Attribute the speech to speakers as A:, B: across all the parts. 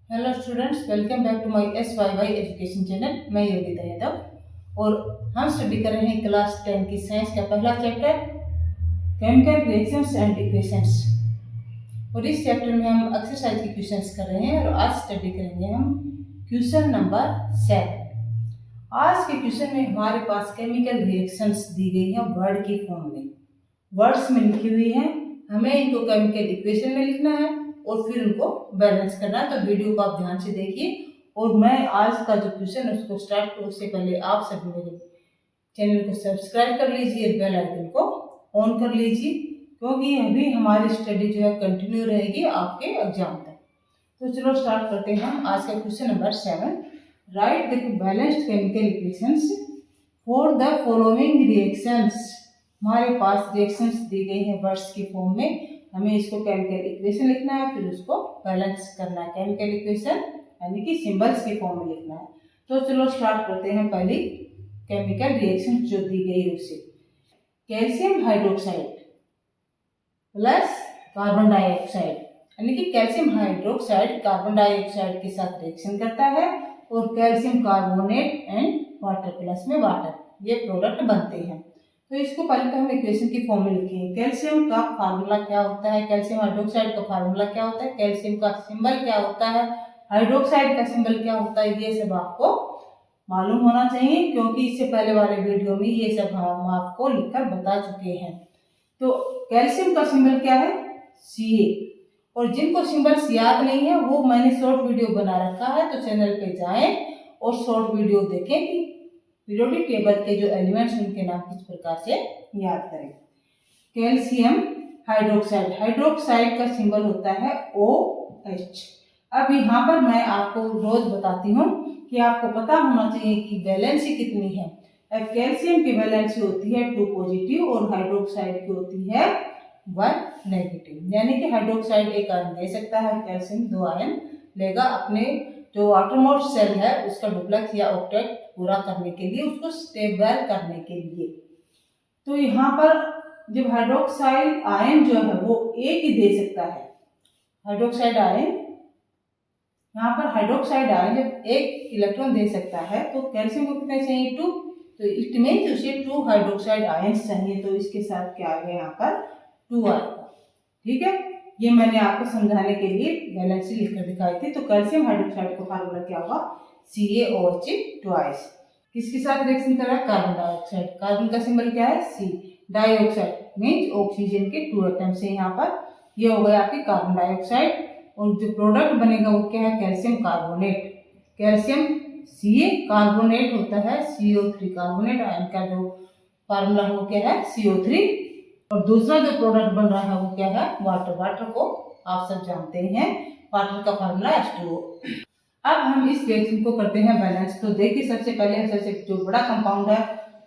A: Hello students, welcome back to my SYY education channel. मैं योगिता यादव और हम स्टडी कर रहे हैं क्लास 10 की साइंस का पहला chapter chemical reactions and equations. और इस चैप्टर में हम एक्सरसाइज के क्वेश्चंस कर रहे हैं और आज स्टडी करेंगे हम क्वेश्चन नंबर 7। आज के क्वेश्चन में हमारे पास केमिकल रिएक्शंस दी गई है वर्ड की फॉर्म में, वर्ड्स में लिखी हुई है। हमें इनको केमिकल इक्वेशन में लिखना है और फिर उनको बैलेंस करना है। तो वीडियो को आप ध्यान से देखिए और मैं आज का जो क्वेश्चन है उसको स्टार्ट करूँ उससे पहले आप सभी मेरे चैनल को सब्सक्राइब कर लीजिए, बेल आइकन को ऑन कर लीजिए, क्योंकि अभी हमारी स्टडी जो है कंटिन्यू रहेगी आपके एग्जाम तक। तो चलो स्टार्ट करते हैं हम आज का question number 7। Right the balanced chemical equations for the following reactions. हमारे पास रिएक्शंस दी गई हैं वर्ड्स की फॉर्म में, हमें इसको केमिकल इक्वेशन लिखना है, फिर उसको बैलेंस करना है। केमिकल इक्वेशन यानी कि सिंबल्स की फॉर्म में लिखना है। तो चलो स्टार्ट करते हैं पहली केमिकल रिएक्शन जो दी गई है उसे। Calcium hydroxide plus carbon dioxide, यानी कि कैल्शियम हाइड्रोक्साइड कार्बन डाइऑक्साइड के साथ रिएक्शन करता है और calcium carbonate and water plus में वाटर, ये प्रोडक्ट बनते हैं। तो इसको पहले तो हम इक्वेशन की फॉर्म में लिखेंगे। कैल्शियम का फार्मूला क्या होता है, कैल्शियम हाइड्रोक्साइड का फार्मूला क्या होता है, कैल्शियम का सिंबल क्या होता है, हाइड्रोक्साइड का सिंबल क्या होता है, ये सब आपको मालूम होना चाहिए, क्योंकि इससे पहले वाले वीडियो में ये सब हम आपको लिखकर बता चुके हैं। तो कैल्शियम का सिंबल क्या है, Ca। और जिनको सिंबल्स याद नहीं है वो मैंने शॉर्ट वीडियो बना रखा है, तो चैनल पे जाएं और शॉर्ट वीडियो देखें कि पीरियोडिक टेबल के जो एलिमेंट्स उनके नाम किस प्रकार से याद करें। कैल्शियम हाइड्रोक्साइड, हाइड्रोक्साइड का सिंबल होता है OH। अब यहाँ पर मैं आपको रोज बताती हूँ कि आपको पता होना चाहिए कि वैलेंसी कितनी है। अब कैल्शियम की वैलेंसी होती है 2 पॉजिटिव और हाइड्रोक्साइड की होती है 1 नेगेटिव, यानी कि हाइड्रोक्साइड एक आयन दे सकता है, कैल्शियम 2 आयन लेगा। अपने जो वाटरमोस्ट सेल है उसका डुप्लेक्स या ऑक्टेट पूरा करने के लिए, उसको स्टेबल करने के लिए। तो यहाँ पर जब हाइड्रोक्साइड आयन जो है वो एक ही दे सकता है, हाइड्रोक्साइड आयन, यहाँ पर हाइड्रोक्साइड आयन जब एक इलेक्ट्रॉन दे सकता है तो कैल्शियम को कितने चाहिए 2, तो इट मीन्स उसे 2 हाइड्रोक्साइड आयंस चाहिए। तो इसके साथ क्या आ गया यहाँ पर 2 आएगा। ठीक है, ये मैंने आपको समझाने के लिए वैलेंसी लिखकर दिखाई थी। तो कैल्शियम हाइड्रोक्साइड का फार्मूला क्या होगा, CaOH ट्वाइस। किसके साथ रिएक्शन कर रहा है, कार्बन डाइऑक्साइड। कार्बन का सिंबल क्या है C। डाइऑक्साइड मीन्स ऑक्सीजन के 2 एटम्स है यहाँ पर, ये हो गया आपकी कार्बन डाइऑक्साइड। और जो प्रोडक्ट बनेगा वो क्या है, calcium carbonate. Calcium Ca carbonate होता है CO3, कार्बोनेट आयन का जो फार्मूला हो क्या है CO3। और दूसरा जो प्रोडक्ट बन रहा है वो क्या है, वाटर। वाटर को आप सब जानते हैं, वाटर का फार्मूला H2O। अब हम इस रिएक्शन को करते हैं बैलेंस। तो देखिए सबसे पहले सबसे जो बड़ा कंपाउंड है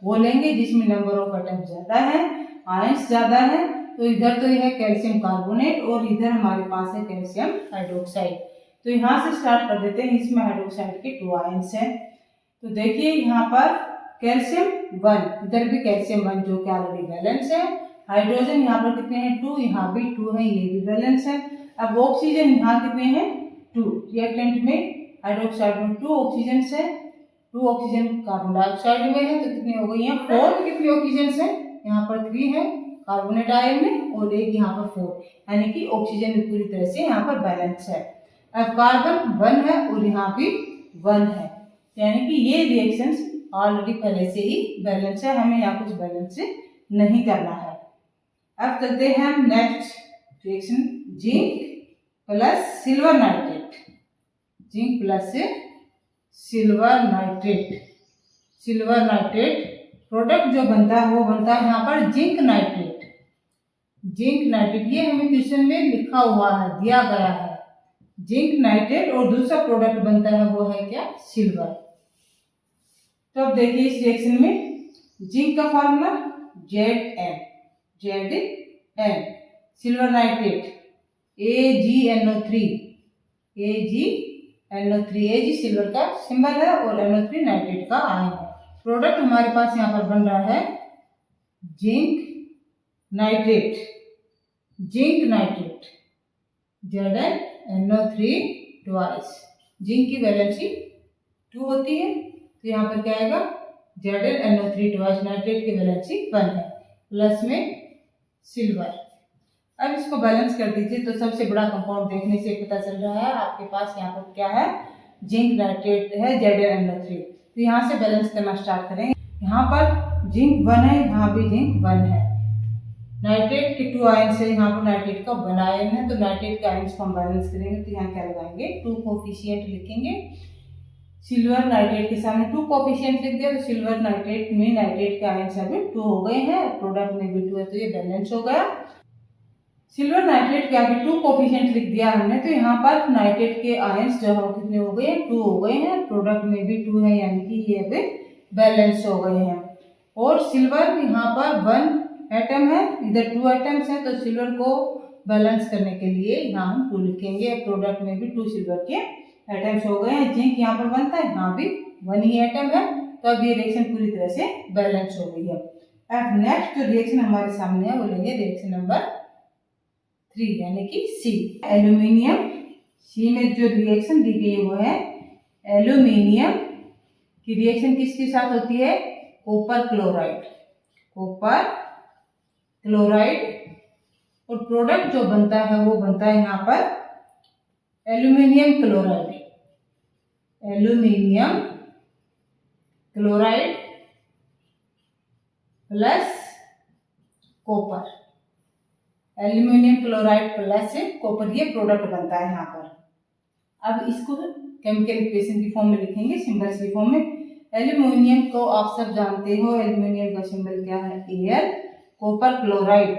A: वो लेंगे जिसमें नंबर ऑफ एटम्स ज्यादा है, आयंस ज्यादा है। तो इधर तो यह है कैल्शियम कार्बोनेट और इधर हमारे पास है कैल्शियम हाइड्रोक्साइड। तो यहाँ से स्टार्ट कर देते हैं। इसमें हाइड्रोक्साइड के 2 आयंस हैं। तो देखिए यहाँ पर कैल्शियम 1, इधर भी कैल्शियम 1 जो कि ऑलरेडी बैलेंस है। हाइड्रोजन यहाँ पर कितने हैं 2, यहाँ भी 2 है, ये भी बैलेंस है। अब ऑक्सीजन यहाँ कितने हैं 2, रिएक्टेंट में हाइड्रोक्साइड में 2 ऑक्सीजन है, 2 ऑक्सीजन कार्बन डाइऑक्साइड में है, तो कितने हो गई हैं 4। कितने ऑक्सीजन है यहाँ पर 3 है कार्बोनेट आयन में और एक यहाँ पर 4, यानी कि ऑक्सीजन पूरी तरह से यहाँ पर बैलेंस है। अब कार्बन 1 है और यहाँ भी 1 है, यानी कि ये रिएक्शंस ऑलरेडी पहले से ही बैलेंस है, हमें यहाँ कुछ बैलेंस नहीं करना है। अब चलते हैं हम next reaction, zinc plus silver nitrate. Zinc plus silver nitrate. Silver nitrate product जो बनता है वो बनता है यहाँ पर जिंक नाइट्रेट। जिंक नाइट्रेट ये हमें क्वेश्चन में लिखा हुआ है, दिया गया है जिंक नाइट्रेट। और दूसरा प्रोडक्ट बनता है वो है क्या, सिल्वर। तो अब देखिए इस रिएक्शन में जिंक का formula Zn, silver nitrate AgNO3, Ag silver का सिंबल है और NO3 नाइट्रेट का आयन है। प्रोडक्ट हमारे पास यहाँ पर बन रहा है zinc nitrate, zinc nitrate ZnNO3 twice. Zinc की वैलेंसी 2 होती है, तो यहाँ पर क्या आएगा ZnNO3 ट्वाइस नाइट्रेट की वैलेंसी 1 है, प्लस में सिल्वर। अब इसको बैलेंस कर दीजिए तो सबसे बड़ा कंपाउंड देखने से पता चल रहा है आपके पास यहाँ पर क्या है, जिंक नाइट्रेट है ZnNO3। तो यहाँ से बैलेंस करना स्टार्ट करेंगे। यहाँ पर जिंक 1 है, यहाँ भी जिंक 1 है। नाइट्रेट के 2 आयन से यहाँ पर नाइट्रेट का 1 आयन है, तो नाइट्रेट के आयन्स को हम बैलेंस करेंगे तो यहाँ क्या लगाएंगे 2 कोफिशिएंट लिखेंगे। सिल्वर नाइट्रेट के सामने 2 कोफिशिएंट लिख दिया, तो सिल्वर नाइट्रेट में नाइट्रेट के आयन्स अभी 2 हो गए हैं, प्रोडक्ट में भी 2 है, तो ये बैलेंस हो गया। सिल्वर नाइट्रेट के आगे 2 कोफिशिएंट लिख दिया हमने, तो यहाँ पर नाइट्रेट के आयन्स जो है कितने हो गए हैं 2 हो गए हैं, प्रोडक्ट में भी 2 है, यानी कि ये अभी बैलेंस हो गए हैं। और सिल्वर यहाँ पर 1 एटम है, इधर 2 एटम्स हैं, तो सिल्वर को बैलेंस करने के लिए यहाँ हम 2 लिखेंगे। प्रोडक्ट में भी 2 सिल्वर के एटम्स हो गए हैं। जिंक यहाँ पर 1 था, यहाँ भी 1 ही एटम है, तो अब ये रिएक्शन पूरी तरह से बैलेंस हो गई है। अब नेक्स्ट जो रिएक्शन हमारे सामने है वो लेंगे रिएक्शन नंबर 3 यानी कि सी, एल्यूमिनियम। सी में जो रिएक्शन दी गई वो है एल्यूमिनियम की रिएक्शन किसके साथ होती है, कॉपर क्लोराइड, कॉपर क्लोराइड। और प्रोडक्ट जो बनता है वो बनता है यहाँ पर aluminium chloride, aluminium chloride plus copper, aluminium chloride plus copper, ये प्रोडक्ट बनता है यहाँ पर। अब इसको केमिकल इक्वेशन की फॉर्म में लिखेंगे, सिंबल्स की फॉर्म में। एल्यूमिनियम को आप सब जानते हो, एल्यूमिनियम का सिंबल क्या है Al, कॉपर क्लोराइड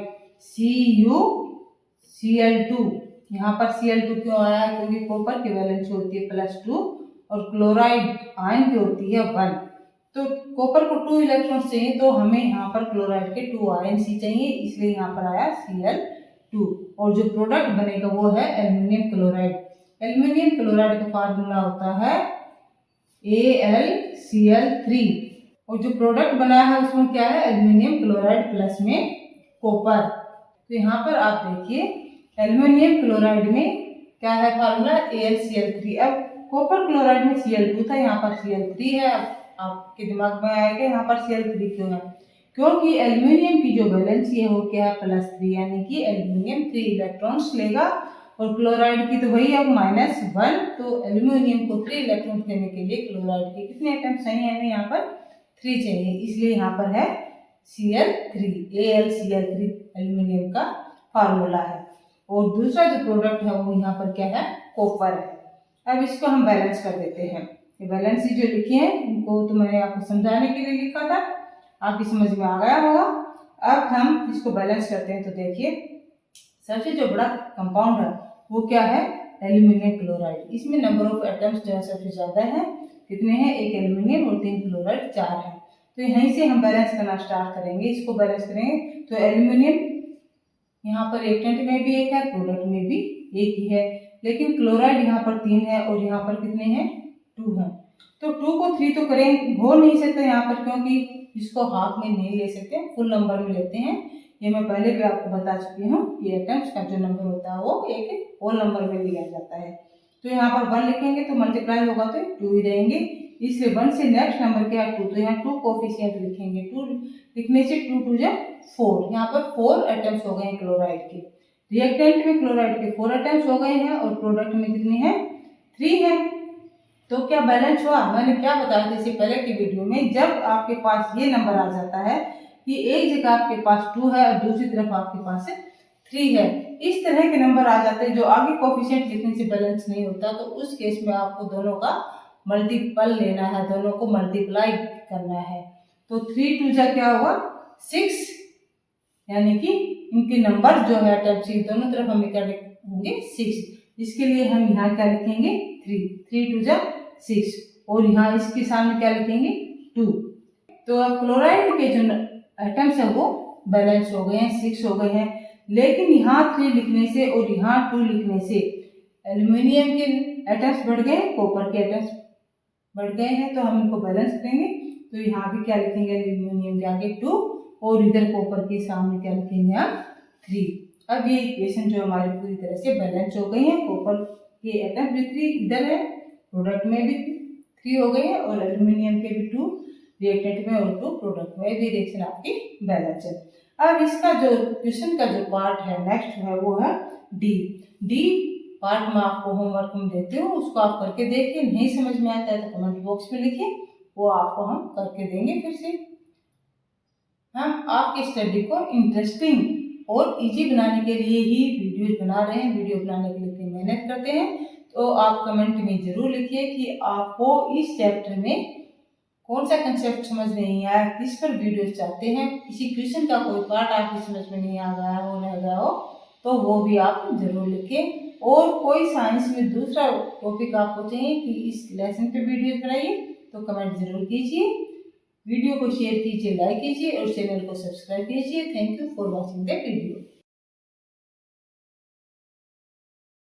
A: CuCl2। यहाँ पर Cl2 क्यों आया है, क्योंकि कॉपर की वैलेंसी होती है +2 और क्लोराइड आयन की होती है 1, तो कॉपर को 2 इलेक्ट्रॉन्स चाहिए, तो हमें यहाँ पर क्लोराइड के 2 आयन ही चाहिए, इसलिए यहाँ पर आया Cl2। और जो प्रोडक्ट बनेगा वो है एल्यूमिनियम क्लोराइड। एल्यूमिनियम क्लोराइड का फार्मूला होता है AlCl3, और जो प्रोडक्ट बनाया है उसमें क्या है एल्यूमिनियम क्लोराइड प्लस में कॉपर। तो यहाँ पर आप देखिए एल्यूमिनियम क्लोराइड में क्या है फार्मूला AlCl3। अब कॉपर क्लोराइड में Cl2 था, यहाँ पर Cl3 है। आपके दिमाग में आएगा यहाँ पर Cl3 क्यों है, क्योंकि एल्यूमिनियम की जो वैलेंसी है वो क्या है +3, यानी कि एल्यूमिनियम 3 इलेक्ट्रॉन्स लेगा, और क्लोराइड की तो वही अब -1, तो एल्यूमिनियम को 3 इलेक्ट्रॉन देने के लिए क्लोराइड के कितने एटम्स चाहिए, हमें यहाँ पर 3 चाहिए, इसलिए यहाँ पर है Cl3, AlCl3 एल्यूमिनियम का फार्मूला है। और दूसरा जो प्रोडक्ट है वो यहाँ पर क्या है कॉपर है। अब इसको हम बैलेंस कर देते हैं। ये बैलेंस जो लिखे हैं इनको तो मैंने आपको समझाने के लिए लिखा था, आपकी समझ में आ गया होगा। अब हम इसको बैलेंस करते हैं, तो देखिए सबसे जो बड़ा कंपाउंड है वो क्या है एल्यूमिनियम क्लोराइड। इसमें नंबर ऑफ एटम्स जो है सबसे ज़्यादा है, कितने हैं, 1 एल्यूमिनियम और 3 क्लोराइड, 4 है। तो यहीं से हम बैलेंस करना स्टार्ट करेंगे, इसको बैलेंस करेंगे। तो एल्यूमिनियम यहाँ पर रिएक्टेंट में भी 1 है, प्रोडक्ट में भी 1 ही है, लेकिन क्लोराइड यहाँ पर 3 है और यहाँ पर कितने हैं 2 हैं। तो 2 को 3 तो करें हो नहीं सकते यहाँ पर, क्योंकि इसको हाफ में नहीं ले सकते, फुल नंबर में लेते हैं। ये मैं पहले भी आपको बता चुकी हूँ कि एटम्स का जो नंबर होता है वो एक होल नंबर में लिया जाता है। तो यहाँ पर 1 लिखेंगे तो मल्टीप्लाई होगा तो 2 ही रहेंगे, इसलिए 1 से नेक्स्ट नंबर क्या है 2, तो यहाँ 2 कोफिशिएंट लिखेंगे। 2 लिखने से 2 2 जा 4, यहाँ पर 4 एटम्स हो गए हैं क्लोराइड के। रिएक्टेंट में क्लोराइड के 4 एटम्स हो गए हैं और प्रोडक्ट में कितने हैं 3 हैं। तो क्या बैलेंस हुआ, मैंने क्या बताया था इससे पहले की वीडियो में, जब आपके पास ये नंबर आ जाता है कि एक जगह आपके पास 2 है और दूसरी तरफ आपके पास 3 है, इस तरह के नंबर आ जाते हैं जो आगे कोफिशिएंट लिखने से बैलेंस नहीं होता, तो उस केस में आपको दोनों का मल्टीपल लेना है, दोनों को मल्टीप्लाई करना है। तो 3 2 जा क्या हुआ 6, यानी कि इनके नंबर जो है एटम्स दोनों तरफ हमें क्या लिखेंगे 6। इसके लिए हम यहाँ क्या लिखेंगे 3 2 जा 6, और यहाँ इसके सामने क्या लिखेंगे 2। तो अब क्लोराइड के जो एटम्स है वो बैलेंस हो गए हैं, 6 हो गए हैं, लेकिन यहाँ 3 लिखने से और यहाँ 2 लिखने से एल्यूमिनियम के एटम्स बढ़ गए, कॉपर के एटम्स बढ़ गए हैं, तो हम इनको बैलेंस करेंगे। तो यहाँ भी क्या लिखेंगे एल्यूमिनियम के आगे 2 और इधर कॉपर के सामने क्या लिखेंगे हम 3। अब ये इक्वेशन जो हमारी पूरी तरह से बैलेंस हो गई है, कॉपर के एटम भी 3 इधर है प्रोडक्ट में भी 3 हो गए हैं और एल्यूमिनियम के भी 2, रिएक्टेंट में और 2, प्रोडक्ट में भी रिएक्शन आपकी बैलेंस है। अब इसका जो क्वेश्चन का जो पार्ट है नेक्स्ट है वो है डी पार्ट में आपको होमवर्क में देती हूँ, उसको आप करके देखिए। नहीं समझ में आता है तो कमेंट बॉक्स में लिखिए, वो आपको हम करके देंगे। फिर से हम आपकी स्टडी को इंटरेस्टिंग और इजी बनाने के लिए ही वीडियोज बना रहे हैं। वीडियो बनाने के लिए इतनी मेहनत करते हैं, तो आप कमेंट में जरूर लिखिए कि आपको इस चैप्टर में कौन सा कंसेप्ट समझ नहीं आया, किस पर वीडियो चाहते हैं, किसी क्वेश्चन का कोई पार्ट आपकी समझ में नहीं आ गया हो, रह गया हो, तो वो भी आप जरूर लिखें। और कोई साइंस में दूसरा टॉपिक आपको चाहिए कि इस लेसन पे वीडियो बनाइए, तो कमेंट जरूर कीजिए। वीडियो को शेयर कीजिए, लाइक कीजिए और चैनल को सब्सक्राइब कीजिए। Thank you for watching the video.